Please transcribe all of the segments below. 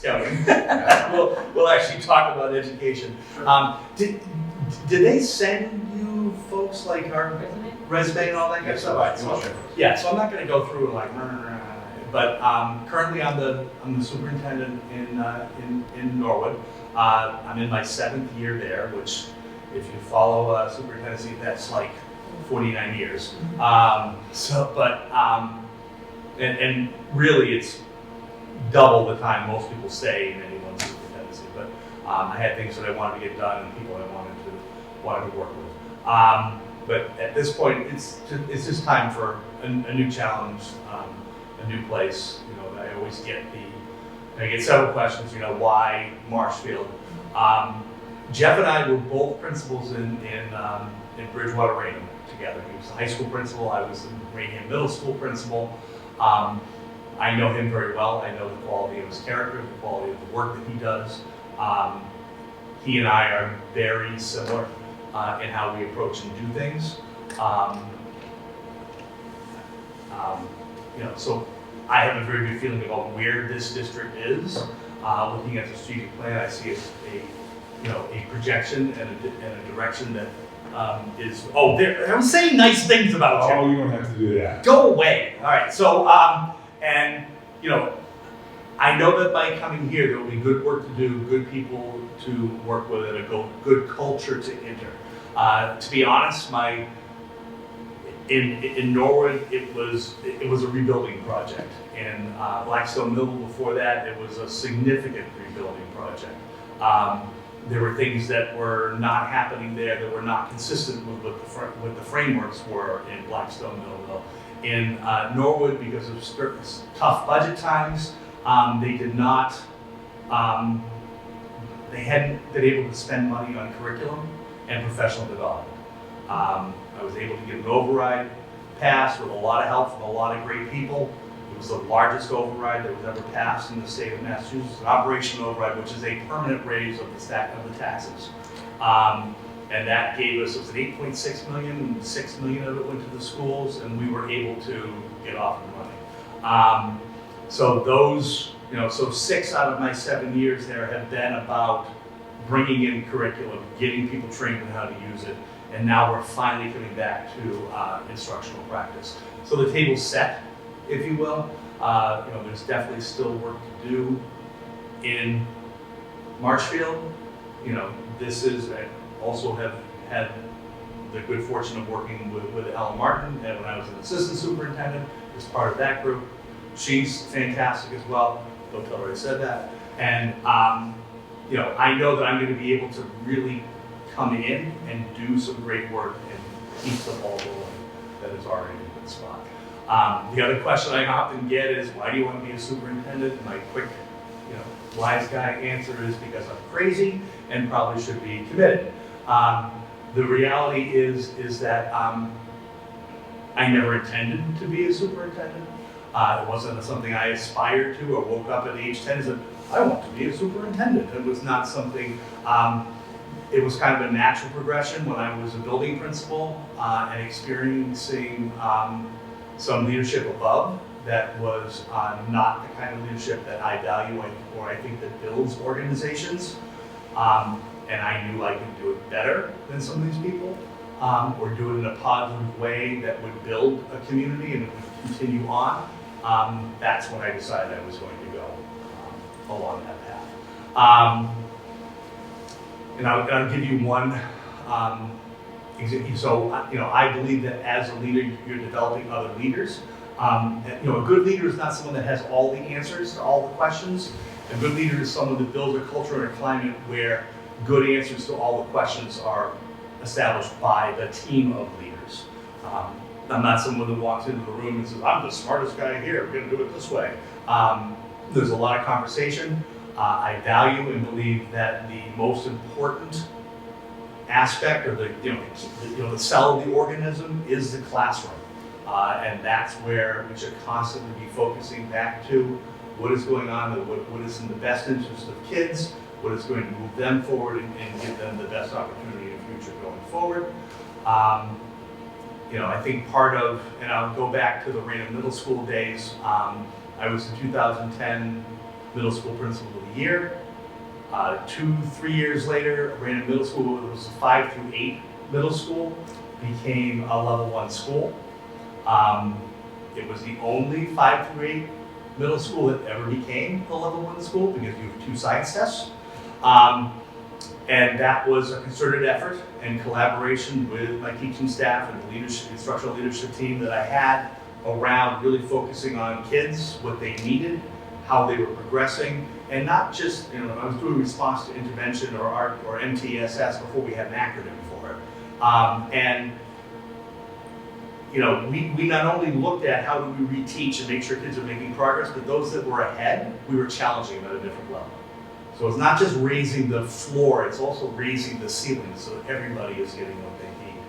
scouting. We'll actually talk about education. Did they send you folks like our resume and all that good stuff? Right. So, yeah, so I'm not going to go through like, but currently I'm the superintendent in Norwood. I'm in my 7th year there, which if you follow superintendency, that's like 49 years. And really it's double the time most people stay in any one superintendency. But I had things that I wanted to get done and people I wanted to work with. But at this point, it's just time for a new challenge, a new place. You know, I always get several questions. You know, why Marshfield? Jeff and I were both principals in Bridgewater Rainham together. He was the high school principal. I was the Rainham Middle School principal. I know him very well. I know the quality of his character, the quality of the work that he does. He and I are very similar in how we approach and do things. You know, so I have a very good feeling about where this district is. Looking at the strategic plan, I see a projection and a direction that is. Oh, I'm saying nice things about you. Oh, you don't have to do that. Go away. All right. So, and you know, I know that by coming here, there will be good work to do, good people to work with, and a good culture to enter. To be honest, in Norwood, it was a rebuilding project. In Blackstone Middle before that, it was a significant rebuilding project. There were things that were not happening there that were not consistent with what the frameworks were in Blackstone Middle. In Norwood, because of tough budget times, they hadn't been able to spend money on curriculum and professional development. I was able to get an override passed with a lot of help from a lot of great people. It was the largest override that was ever passed in the state of Massachusetts, an operational override, which is a permanent raise of the taxes. And that gave us, it was an $8.6 million, and $6 million of it went to the schools, and we were able to get off and running. So those, so 6 out of my 7 years there have been about bringing in curriculum, getting people trained on how to use it, and now we're finally coming back to instructional practice. So the table's set, if you will. There's definitely still work to do in Marshfield. This is, I also have had the good fortune of working with Ellen Martin, and when I was an assistant superintendent, as part of that group. She's fantastic as well. Don't tell her I said that. And I know that I'm going to be able to really come in and do some great work and keep the ball rolling that is already in a good spot. The other question I often get is, why do you want to be a superintendent? And my quick, wise guy answer is because I'm crazy and probably should be committed. The reality is that I never intended to be a superintendent. It wasn't something I aspired to or woke up at age 10 and said, I want to be a superintendent. It was not something, it was kind of a natural progression when I was a building principal and experiencing some leadership above that was not the kind of leadership that I value or I think that builds organizations. And I knew I could do it better than some of these people, or do it in a positive way that would build a community and it would continue on. That's when I decided I was going to go along that path. And I'll give you one example. So, I believe that as a leader, you're developing other leaders. A good leader is not someone that has all the answers to all the questions. A good leader is someone that builds a culture and a climate where good answers to all the questions are established by the team of leaders. I'm not someone that walks into the room and says, I'm the smartest guy here, we're going to do it this way. There's a lot of conversation. I value and believe that the most important aspect of the cell of the organism is the classroom. And that's where we should constantly be focusing back to what is going on, what is in the best interest of kids, what is going to move them forward and give them the best opportunity in the future going forward. I think part of, and I'll go back to the Rainham Middle School days, I was the 2010 middle school principal of the year. 2-3 years later, I ran a middle school. It was a 5 through 8 middle school, became a level 1 school. It was the only 5 through 8 middle school that ever became a level 1 school because you have 2 science tests. And that was a concerted effort and collaboration with my teaching staff and the instructional leadership team that I had around really focusing on kids, what they needed, how they were progressing, and not just, I was doing response to intervention or MTSS before we had an acronym for it. We not only looked at how do we reteach and make sure kids are making progress, but those that were ahead, we were challenging them at a different level. So it's not just raising the floor, it's also raising the ceiling so that everybody is getting what they need.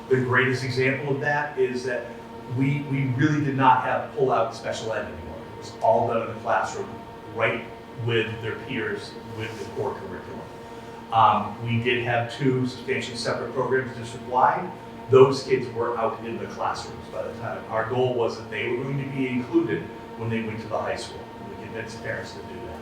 The greatest example of that is that we really did not have pull-out special ed anymore. It was all done in the classroom, right with their peers, with the core curriculum. We did have 2 substantially separate programs district-wide. Those kids were out in the classrooms by the time. Our goal was that they were going to be included when they went to the high school. We convinced parents to do that.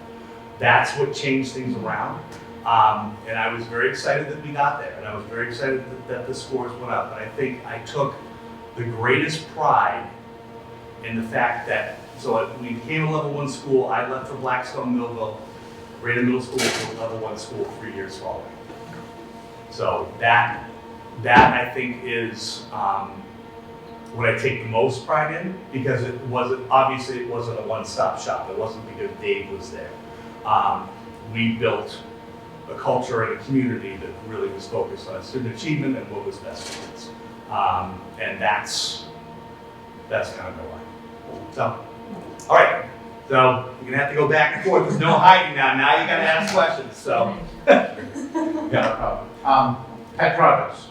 That's what changed things around. And I was very excited that we got there. And I was very excited that the scores went up. And I think I took the greatest pride in the fact that, so we became a level 1 school. I left for Blackstone Millville, ran a middle school to a level 1 school 3 years following. So that I think is what I take the most pride in, because obviously it wasn't a one-stop shop. It wasn't because Dave was there. We built a culture and a community that really was focused on student achievement and what was best for kids. And that's kind of the why. So, all right. So you're gonna have to go back and forth. There's no hiding now. Now you gotta ask questions. So, Yeah, no problem. Pet projects,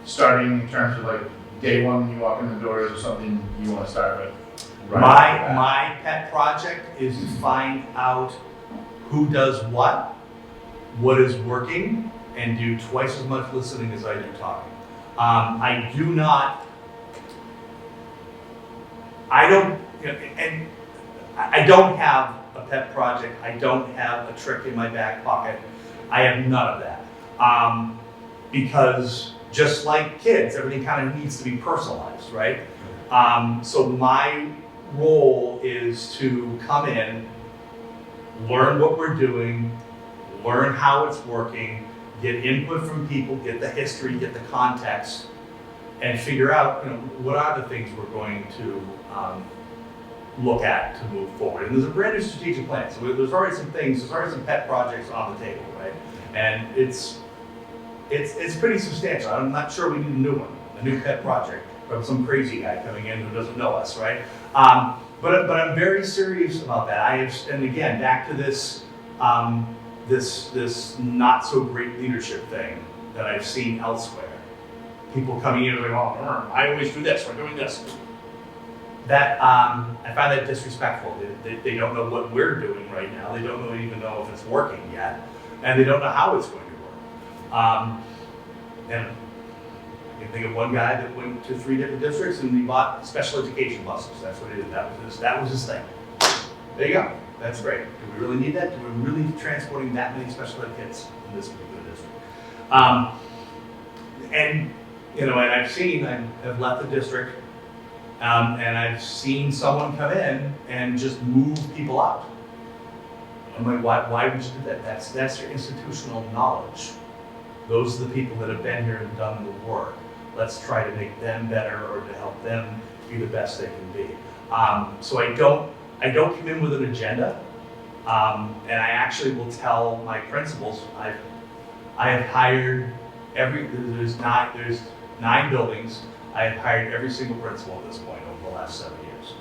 starting in terms of like day one when you walk in the doors or something you want to start with. Right my pet project is to find out who does what is working, and do twice as much listening as I do talking. I don't have a pet project. I don't have a trick in my back pocket. I have none of that. Because just like kids, everything kind of needs to be personalized, right? So my role is to come in, learn what we're doing, learn how it's working, get input from people, get the history, get the context, and figure out, what are the things we're going to look at to move forward. And there's a brand new strategic plan. So there's already some pet projects on the table, right? And it's pretty substantial. I'm not sure we need a new one, a new pet project from some crazy guy coming in who doesn't know us, right? But I'm very serious about that. And again, back to this this not so great leadership thing that I've seen elsewhere. People coming in and going, oh, I always do this, we're doing this. That I find that disrespectful. They don't know what we're doing right now. They don't even know if it's working yet, and they don't know how it's going to work. And I can think of one guy that went to 3 different districts and he bought special education buses. That's what he did. That was his thing. There you go. That's great. Do we really need that? Do we really need transporting that many special ed kids in this particular district? And I've left the district, and I've seen someone come in and just move people out. I'm like, why would you do that? That's your institutional knowledge. Those are the people that have been here and done the work. Let's try to make them better or to help them be the best they can be. So I don't come in with an agenda, and I actually will tell my principals, I have hired there's 9 buildings. I have hired every single principal at this point over the last 7 years.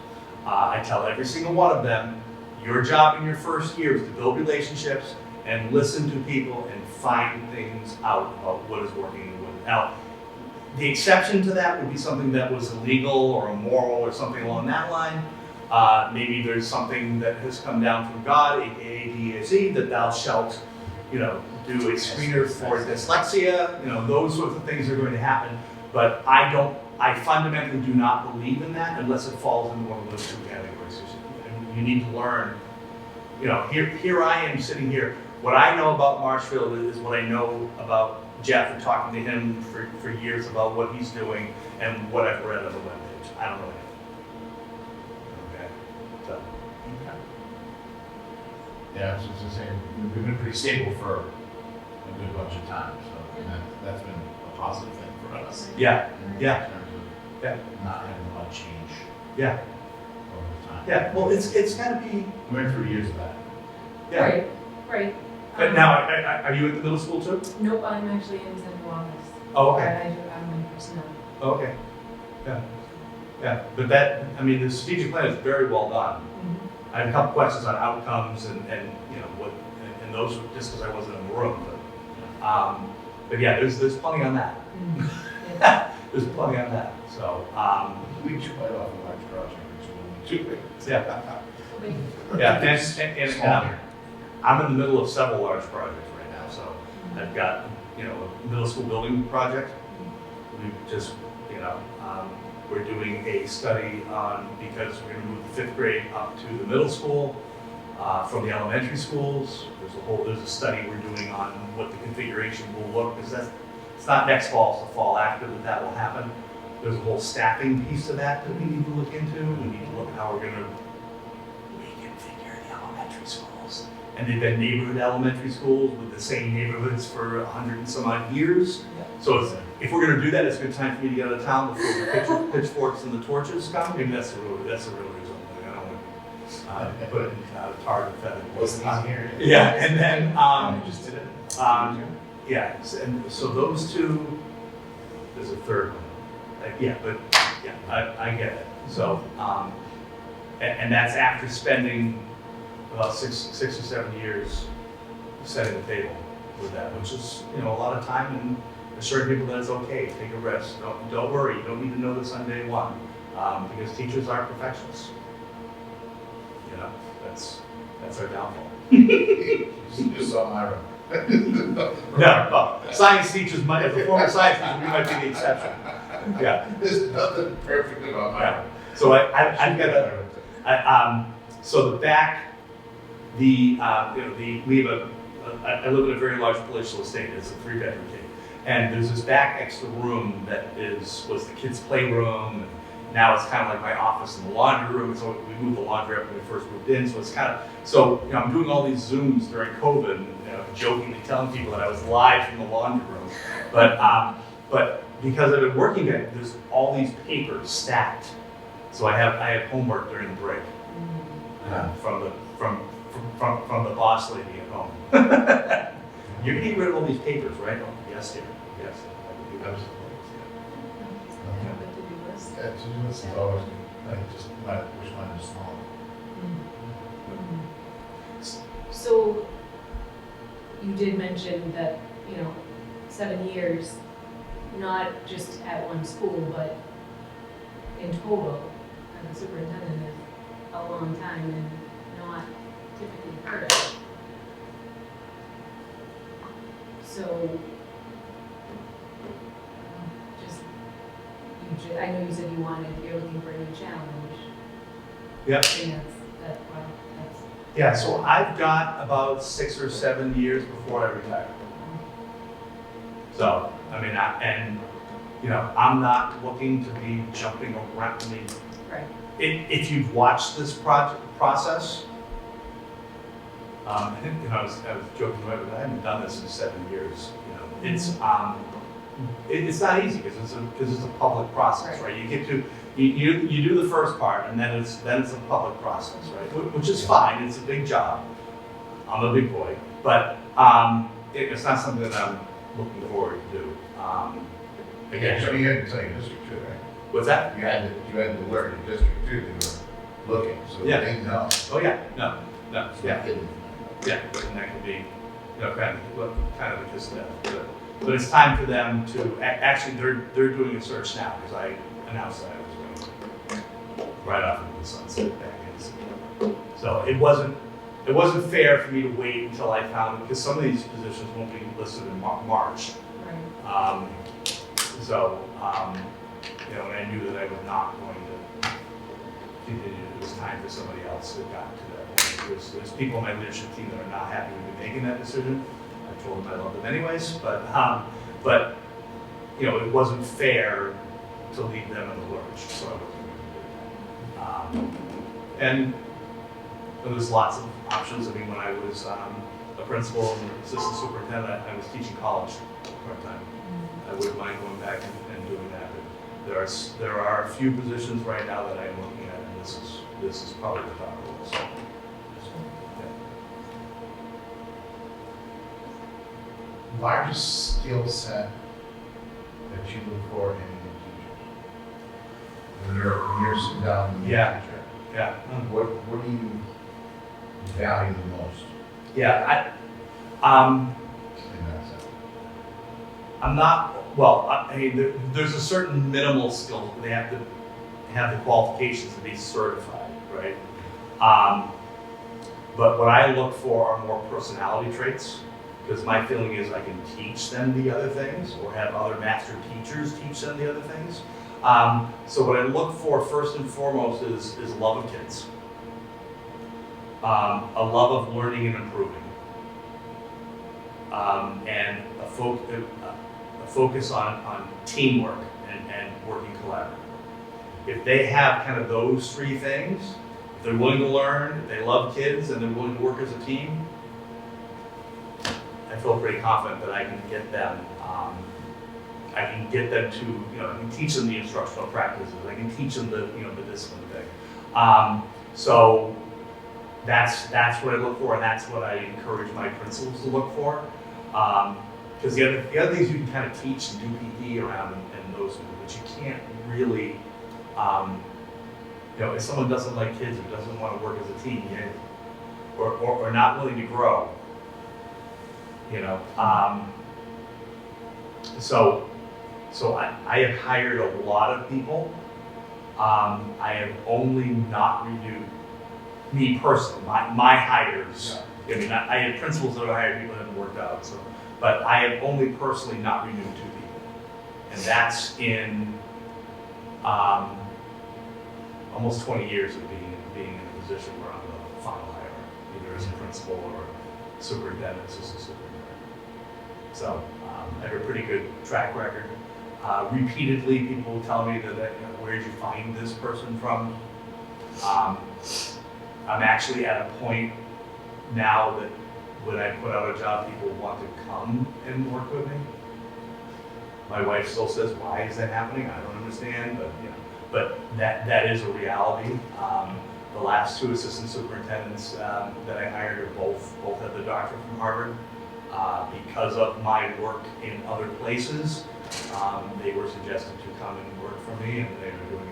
I tell every single one of them, your job in your first year is to build relationships and listen to people and find things out about what is working and what out. The exception to that would be something that was illegal or immoral or something along that line. Maybe there's something that has come down from God, aka DAZ, that thou shalt, do a screener for dyslexia. Those sorts of things are going to happen. But I fundamentally do not believe in that unless it falls into one of those 2 categories. You need to learn you know, here I am sitting here. What I know about Marshfield is what I know about Jeff and talking to him for years about what he's doing and what I've read on the webpage. I don't know anything. Okay, so. Yeah, I was just saying, we've been pretty stable for a good bunch of time, so that's been a positive thing for us. Yeah, yeah, In terms of yeah, not having a lot of change yeah, over time. yeah. Well, it's got to be. We went through years of that. Right, right. But now, are you at the middle school too? Nope, I'm actually in central office. Oh, But okay. I'm in personnel. Oh, okay. Yeah. Yeah. But that, I mean, the strategic plan is very well done. I have a couple questions on outcomes and you know what, and those were just because I wasn't in the room. But yeah, there's plenty on that. Yeah. There's plenty on that. So We took quite off a large project, too. yeah, Wait. yeah, and I'm in the middle of several large projects right now. So I've got, you know, a middle school building project. We just, you know, we're doing a study on, because we're gonna move the 5th grade up to the middle school from the elementary schools. There's a study we're doing on what the configuration will look, because it's not next fall, it's the fall after that will happen. There's a whole staffing piece of that we need to look into. We need to look at how we're gonna reconfigure the elementary schools. And they've been neighborhood elementary schools with the same neighborhoods for 100 and some odd years. So if we're gonna do that, it's a good time for me to get out of town before the pitchforks and the torches come. Maybe that's the real reason. I don't want to put it in tar and feather. Wasn't easy here. Yeah, and then, I just did it. yeah, and so those two, there's a third one. Yeah, but, yeah, I get it. So, and that's after spending about six or 7 years setting the table with that, which is, you know, a lot of time and assuring people that it's okay, take a risk. Don't worry, you don't need to know this on day one, because teachers are professionals. You know, that's our downfall. You saw my room. No, well, science teachers might, as a former science teacher, we might be the exception. Yeah. There's nothing perfect about my room. So I've got so the back, you know, we have I live in a very large palatial estate. It's a 3-bedroom thing, and there's this back extra room that was the kids' playroom. And now it's kind of like my office and the laundry room. So we moved the laundry up when we first moved in. So it's kind of, so you know, I'm doing all these Zooms during COVID, and you know, jokingly telling people that I was live from the laundry room. But because I've been working there, there's all these papers stacked. So I have homework during the break from the boss lady at home. You're gonna get rid of all these papers, right? Oh, yes, dear. Yes. Have a to-do list. Yeah, to-do list is always good. I just wish mine was smaller. So you did mention that, you know, 7 years, not just at one school, but in total, as a superintendent is a long time and not typically heard of. So, I know you said you're looking for a new challenge. Yep. And that's. Yeah, so I've got about 6 or 7 years before I retire. So, I mean, and you know, I'm not looking to be jumping around. I mean, Right. if you've watched this process, I think, you know, I was joking about it, I haven't done this in 7 years. You know, it's not easy because it's a public process, right? You get to you do the first part, and then it's a public process, right? Which is fine. It's a big job. I'm a big boy, but it's not something that I'm looking forward to do. Again, So you had to tell your district too, right? what's that? You had to work in district too, they were looking, so Yeah. they know. Oh yeah, no, It's yeah. not hidden. Yeah, and that could be, you know, kind of a kiss step. But it's time for them to, actually, they're doing a search now, because I announced that I was going right off into the sunset back in. So it wasn't fair for me to wait until I found, because some of these positions won't be listed in March. Right. You know, and I knew that I was not going to continue. It was time for somebody else that got to that point. there's people on my leadership team that are not happy with me making that decision. I told them I love them anyways, but you know, it wasn't fair to leave them in the lurch, so I wasn't going to do that. And there's lots of options. I mean, when I was a principal and assistant superintendent, I was teaching college part-time. I wouldn't mind going back and doing that. But there are a few positions right now that I'm looking at, and this is probably the top of the list. Largest skill set that you look for in a teacher? When you're sitting down with a Yeah. teacher, Yeah. what do you value the most Yeah. in that sense? I'm not, well, I mean, there's a certain minimal skill. They have to have the qualifications to be certified, right? But what I look for are more personality traits, because my feeling is I can teach them the other things, or have other master teachers teach them the other things. So what I look for first and foremost is love of kids, a love of learning and improving, and a focus on teamwork and working collaboratively. If they have kind of those three things, if they're willing to learn, if they love kids, and they're willing to work as a team, I feel pretty confident that I can get them. I can get them to, you know, I can teach them the instructional practices. I can teach them the, you know, the discipline thing. So that's what I look for, and that's what I encourage my principals to look for. Because the other things you can kind of teach and do PD around and those, but you can't really, you know, if someone doesn't like kids or doesn't want to work as a team, or not willing to grow, you know. So I have hired a lot of people. I have only not renewed, me personally, my hires. I mean, I had principals that have hired people that haven't worked out. So, but I have only personally not renewed 2 people, and that's in almost 20 years of being in a position where I'm the final hire, either as a principal or superintendent, assistant superintendent. So I have a pretty good track record. Repeatedly, people tell me that, you know, where did you find this person from? I'm actually at a point now that when I put out a job, people want to come and work with me. My wife still says, "Why is that happening?" I don't understand, but you know, but that is a reality. The last 2 assistant superintendents that I hired are both have the doctorate from Harvard. Because of my work in other places, they were suggested to come and work for me, and they were doing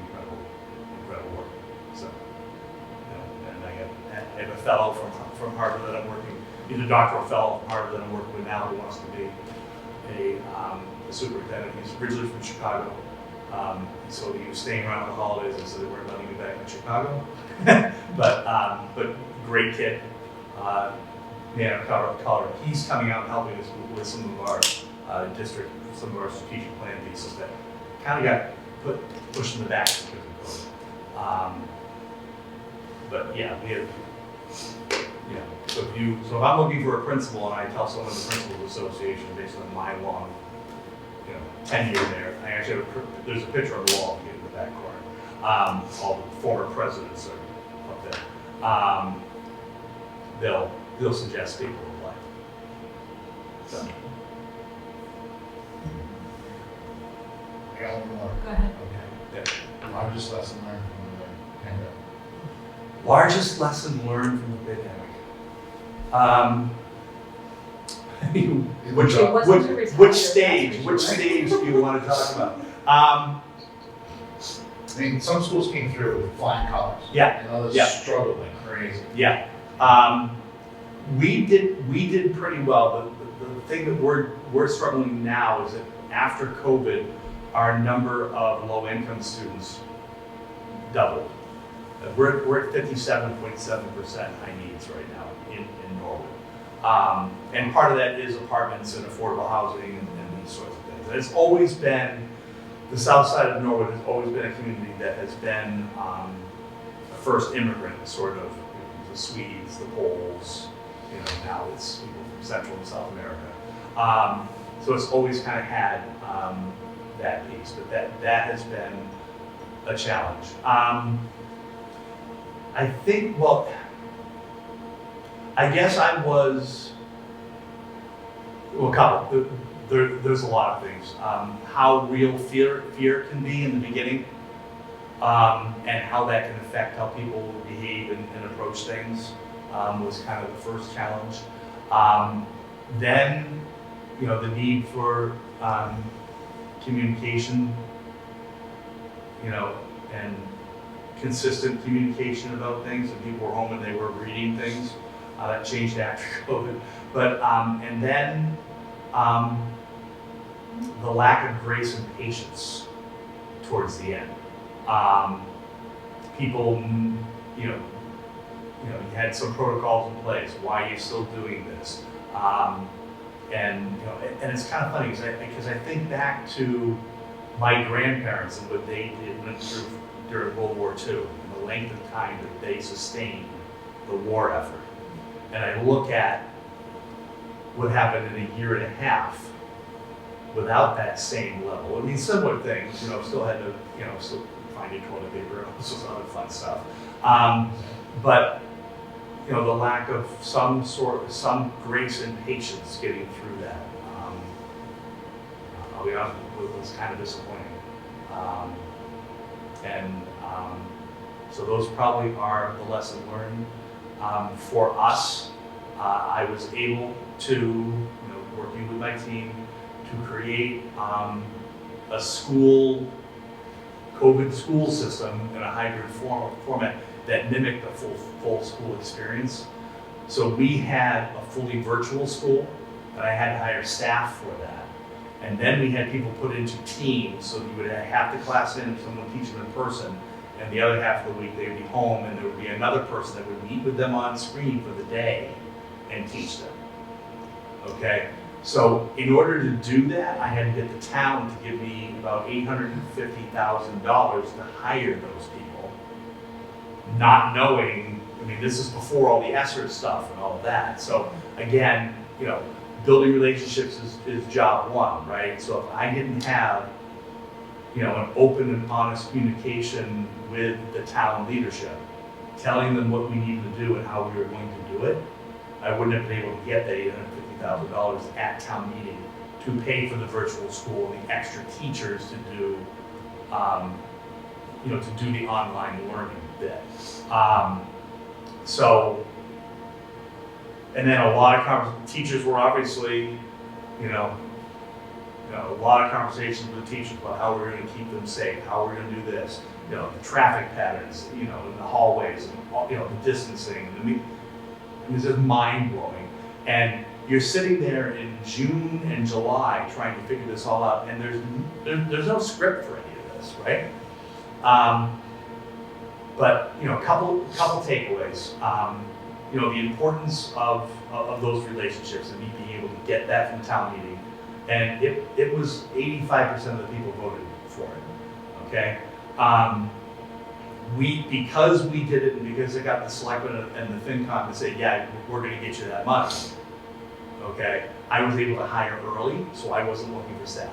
incredible work. So, you know, and I have a fellow from Harvard that I'm working. He's a doctoral fellow from Harvard that I'm working with now, who wants to be a superintendent. He's originally from Chicago, so he was staying around for the holidays, and so they weren't letting me back in Chicago. but great kid. Man of color. He's coming out and helping us with some of our some of our strategic plan pieces that kind of got pushed in the back because of COVID. But yeah, we have, you know, so if I'm looking for a principal and I tell someone the Principals Association based on my long, you know, tenure there, I actually have there's a picture on the wall in the back corner. All the former presidents are up there. They'll suggest people apply. So. I got one more. Go ahead. Okay. Yeah. Largest lesson learned from the pandemic. Largest lesson learned from the pandemic. Which stage do you want to talk about? I mean, some schools came through with flying colors. Yeah. And others Yeah. struggled like crazy. Yeah. We did pretty well. The thing that we're struggling now is that after COVID, our number of low-income students doubled. We're at 57.7% high needs right now in Norwood. And part of that is apartments and affordable housing and these sorts of things. And it's always been, the south side of Norwood has always been a community that has been a first immigrant, sort of. the Swedes, the Poles, now it's people from Central and South America. So it's always kind of had that piece, but that has been a challenge. I think, well, I guess I was, well, a couple. There's a lot of things. How real fear can be in the beginning, and how that can affect how people behave and approach things was kind of the first challenge. Then, the need for communication, and consistent communication about things, and people were home and they were reading things. That changed after COVID. But, and then the lack of grace and patience towards the end. People, you had some protocols in place. Why are you still doing this? And it's kind of funny because I think back to my grandparents and what they went through during World War II and the length of time that they sustained the war effort. And I look at what happened in a year and a half without that same level. I mean, similar things, still had to, still finding toilet paper, and all this other fun stuff. But, the lack of some grace and patience getting through that, I'll be honest, it was kind of disappointing. So those probably are the lessons learned. For us, I was able to, working with my team, to create a COVID school system in a hybrid format that mimicked the full school experience. So we had a fully virtual school, and I had to hire staff for that. And then we had people put into teams, so you would have half the class in, someone would teach them in person, and the other half of the week they would be home, and there would be another person that would meet with them on screen for the day and teach them. Okay? So in order to do that, I had to get the town to give me about $850,000 to hire those people, not knowing, this is before all the ESSER stuff and all of that. So again, building relationships is job one, right? So if I didn't have, an open and honest communication with the town leadership, telling them what we needed to do and how we were going to do it, I wouldn't have been able to get that $850,000 at town meeting to pay for the virtual school and the extra teachers to do, to do the online learning bit. And then a lot of teachers were obviously, a lot of conversations with teachers about how we're going to keep them safe, how we're going to do this, the traffic patterns, in the hallways, and the distancing. It's just mind blowing. And you're sitting there in June and July trying to figure this all out, and there's no script for any of this, right? But a couple takeaways. The importance of those relationships and me being able to get that from town meeting, and it was 85% of the people voted for it. Okay. Because we did it, and because it got the selectmen and the FinCom to say, yeah, we're going to get you that money. Okay, I was able to hire early, so I wasn't looking for staff.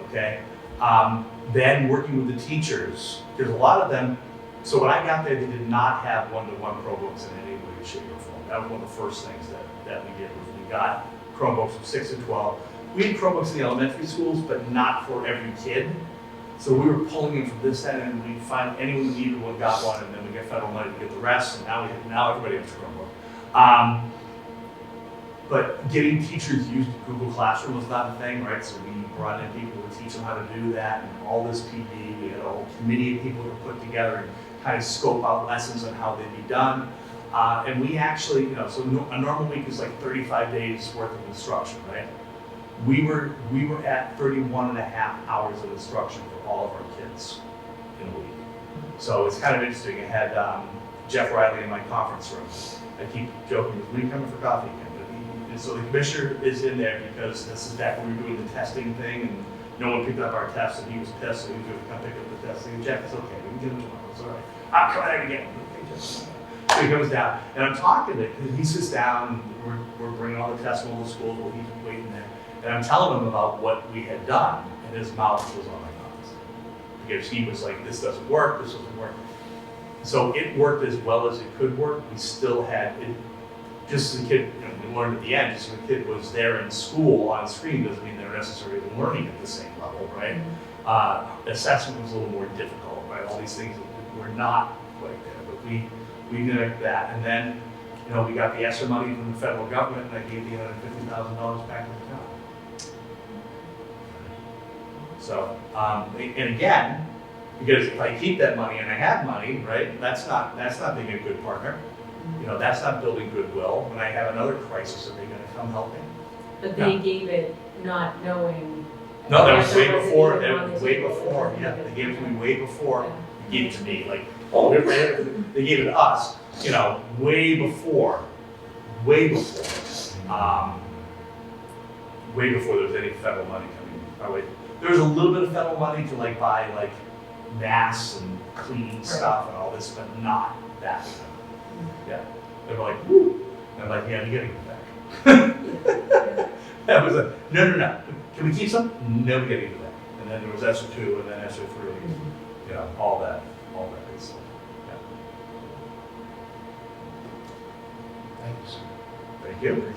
Okay, then working with the teachers, there's a lot of them. So when I got there, they did not have one-to-one Chromebooks in any way, shape, or form. That was one of the first things that we did. Was we got Chromebooks from 6 to 12. We had Chromebooks in the elementary schools, but not for every kid. So we were pulling them from this end, and we'd find anyone who needed one got one, and then we get federal money to get the rest. And now everybody has a Chromebook. But getting teachers used to Google Classroom was not a thing, right? So we brought in people to teach them how to do that, and all this PD. We had a whole committee of people to put together and kind of scope out lessons on how they'd be done. And we actually, so a normal week is like 35 days worth of instruction, right? We were at 31 and a half hours of instruction for all of our kids in a week. So it's kind of interesting. I had Jeff Riley in my conference room. I keep joking, when are you coming for coffee again? And so the commissioner is in there because this is back when we were doing the testing thing, and no one picked up our tests, and he was pissed, so he was going to come pick up the testing. And Jeff, it's okay, we can get it tomorrow, it's all right. I'm coming out again. Okay, Jeff. So he comes down, and I'm talking to him, he sits down, we're bringing all the testimony to school, while he's waiting there. And I'm telling him about what we had done, and his mouth was on my thumbs. Because he was like, this doesn't work, this doesn't work. So it worked as well as it could work. We still had, it, just as a kid, you know, we learned at the end, just as a kid was there in school on screen doesn't mean they're necessarily learning at the same level, right? Assessment was a little more difficult, right? All these things were not quite there, but we did that. And then, you know, we got the ESSER money from the federal government, and I gave the $150,000 back to the town. So, and again, because if I keep that money and I have money, right, that's not being a good partner. You know, that's not building goodwill. When I have another crisis, are they going to come help me? But they gave it not knowing. No, that was way wasn't before. even That on was the way table. before. Yeah, they gave it to me way before. Yeah. They gave it to me. Like, they gave it to us. You know, way before. Way before. Way before there was any federal money coming our way. There was a little bit of federal money to like buy like masks and cleaning stuff and all this, but not that stuff. Yeah, they were like, woo. And I'm like, yeah, you gotta give it back. That was a, no. Can we keep some? No, we gotta give it back. And then there was ESSER 2 and then ESSER 3, you know, all that good stuff. Yeah. Thanks. Thank you.